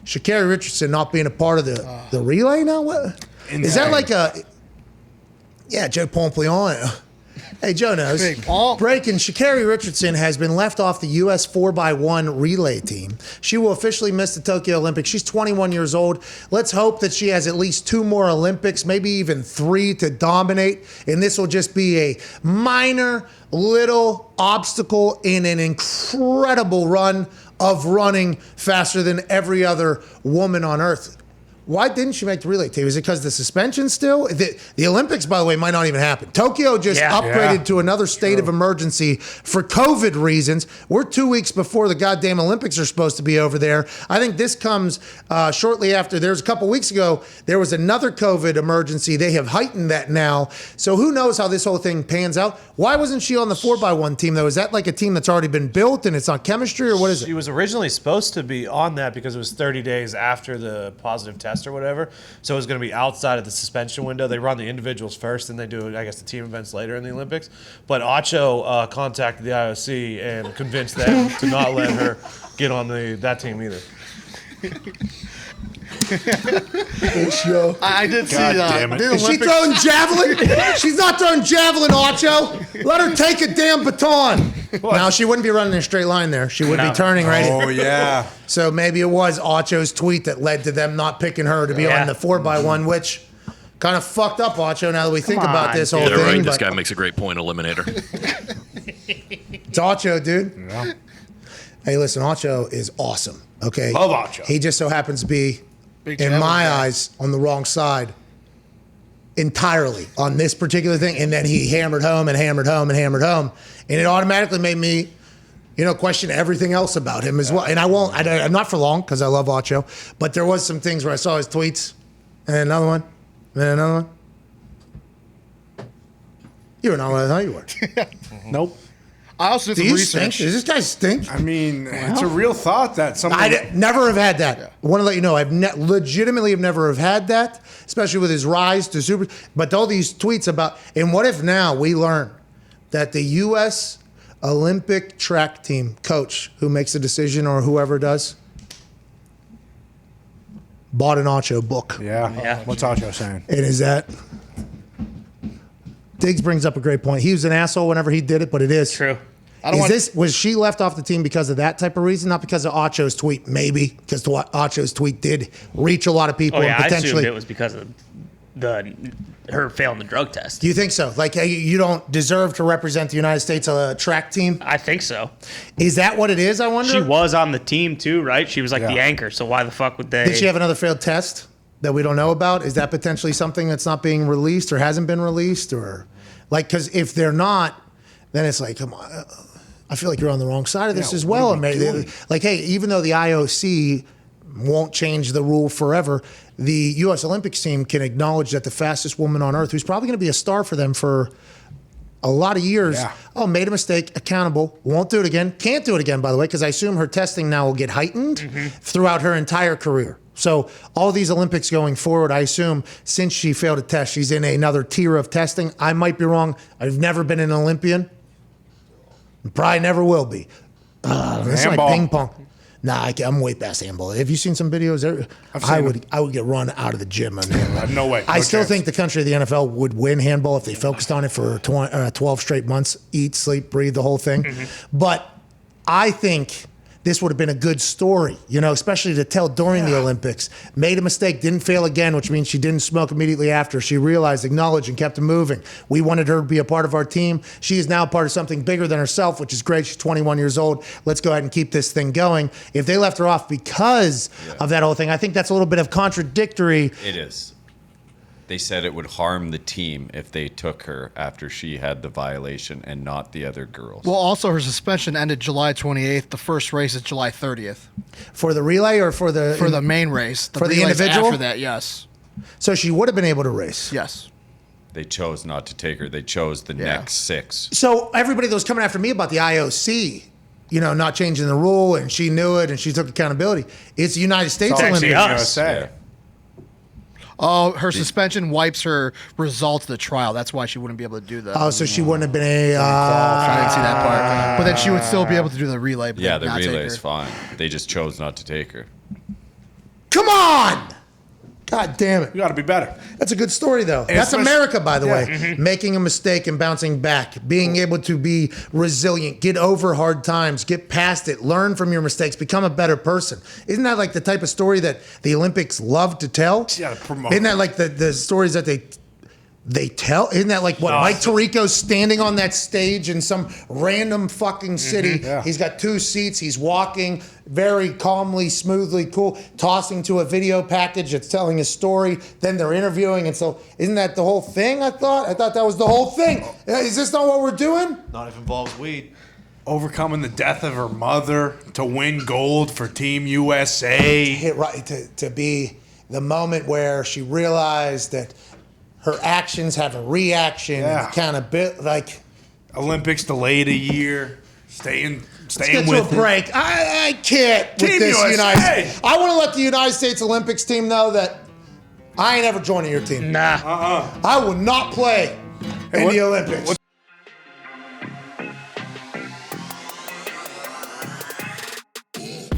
Sha'Carri Richardson not being a part of the relay now? What? Is that like a... Yeah, Joe Pomplion. Hey, Joe knows. Breaking, Sha'Carri Richardson has been left off the U.S. 4x1 relay team. She will officially miss the Tokyo Olympics. She's 21 years old. Let's hope that she has at least 2 more Olympics, maybe even 3 to dominate. And this will just be a minor little obstacle in an incredible run of running faster than every other woman on earth. Why didn't she make the relay team? Is it because the suspension still? The Olympics, by the way, might not even happen. Tokyo just upgraded to another state of emergency for COVID reasons. We're 2 weeks before the goddamn Olympics are supposed to be over there. I think this comes shortly after. There's a couple weeks ago, there was another COVID emergency. They have heightened that now. So who knows how this whole thing pans out? Why wasn't she on the 4x1 team, though? Is that like a team that's already been built and it's on chemistry, or what is it? She was originally supposed to be on that because it was 30 days after the positive test or whatever, so it was going to be outside of the suspension window. They run the individuals first, and they do, I guess, the team events later in the Olympics. But Acho contacted the IOC and convinced them to not let her get on that team either. I did see that. Is she throwing javelin? She's not throwing javelin, Acho. Let her take a damn baton. Now, she wouldn't be running in a straight line there. She would be turning right. Oh, yeah. So maybe it was Acho's tweet that led to them not picking her to be on the 4x1, which kind of fucked up Acho now that we think about this whole thing. Right. This guy makes a great point, Eliminator. It's Acho, dude. Yeah. Hey, listen, Acho is awesome, okay? Love Acho. He just so happens to be, in my eyes, on the wrong side entirely on this particular thing. And then he hammered home and hammered home and hammered home. And it automatically made me, question everything else about him as well. And I'm not for long because I love Acho. But there was some things where I saw his tweets and another one, and then another one. You were not what I thought you were. Nope. I also did some research. Does this guy stink? I mean, it's a real thought that someone... I never have had that. I want to let you know, I've legitimately have never have had that, especially with his rise to super... But all these tweets about... And what if now we learn that the U.S. Olympic track team coach who makes the decision, or whoever does, bought an Acho book? Yeah. What's Acho saying? And is that... Diggs brings up a great point. He was an asshole whenever he did it, but it is true. Was she left off the team because of that type of reason? Not because of Acho's tweet? Maybe because Acho's tweet did reach a lot of people. Oh yeah, and potentially, I assumed it was because of her failing the drug test. Do you think so? Like, hey, you don't deserve to represent the United States track team? I think so. Is that what it is? I wonder. She was on the team too, right? She was like the anchor. So why the fuck would they? Did she have another failed test that we don't know about? Is that potentially something that's not being released or hasn't been released, or? Like, because if they're not, then it's like, come on, I feel like you're on the wrong side of this as well. Like, hey, even though the IOC won't change the rule forever, the U.S. Olympics team can acknowledge that the fastest woman on earth, who's probably going to be a star for them for a lot of years, made a mistake, accountable, won't do it again, can't do it again, by the way, because I assume her testing now will get heightened throughout her entire career. So all these Olympics going forward, I assume since she failed a test, she's in another tier of testing. I might be wrong. I've never been an Olympian. Probably never will be. It's like ping pong. Nah, I'm way past handball. Have you seen some videos? I would get run out of the gym. No way. I still think the country of the NFL would win handball if they focused on it for 12 straight months. Eat, sleep, breathe, the whole thing. But I think this would have been a good story, especially to tell during the Olympics. Made a mistake, didn't fail again, which means she didn't smoke immediately after. She realized, acknowledged, and kept it moving. We wanted her to be a part of our team. She is now part of something bigger than herself, which is great. She's 21 years old. Let's go ahead and keep this thing going. If they left her off because of that whole thing, I think that's a little bit of contradictory. It is. They said it would harm the team if they took her after she had the violation and not the other girls. Well, also her suspension ended July 28th. The first race is July 30th. For the relay or for the... For the main race. For the individual? After that, yes. So she would have been able to race? Yes. They chose not to take her. They chose the next 6. So everybody that was coming after me about the IOC, not changing the rule, and she knew it, and she took accountability. It's the United States Olympics. Oh, her suspension wipes her results of the trial. That's why she wouldn't be able to do that. Oh, so she wouldn't have been I didn't see that part. But then she would still be able to do the relay. Yeah, the relay is fine. They just chose not to take her. Come on! God damn it. You got to be better. That's a good story, though. That's especially- America, by the way. Mm-hmm. Making a mistake and bouncing back, being able to be resilient, get over hard times, get past it, learn from your mistakes, become a better person. Isn't that like the type of story that the Olympics love to tell? Yeah, to promote. Isn't that like the stories that they tell? Isn't that like what Mike Tirico's standing on that stage in some random fucking city? Yeah. He's got 2 seats. He's walking very calmly, smoothly, cool, tossing to a video package that's telling his story. Then they're interviewing. And so isn't that the whole thing, I thought? I thought that was the whole thing. Is this not what we're doing? Not if it involves weed. Overcoming the death of her mother to win gold for Team USA. Hit right to be the moment where she realized that her actions have a reaction. Yeah. And kind of bit like... Olympics delayed a year. Staying Let's get to with a break. I can't with Team this USA. United States. I want to let the United States Olympics team know that I ain't ever joining your team. Nah. I will not play in the Olympics.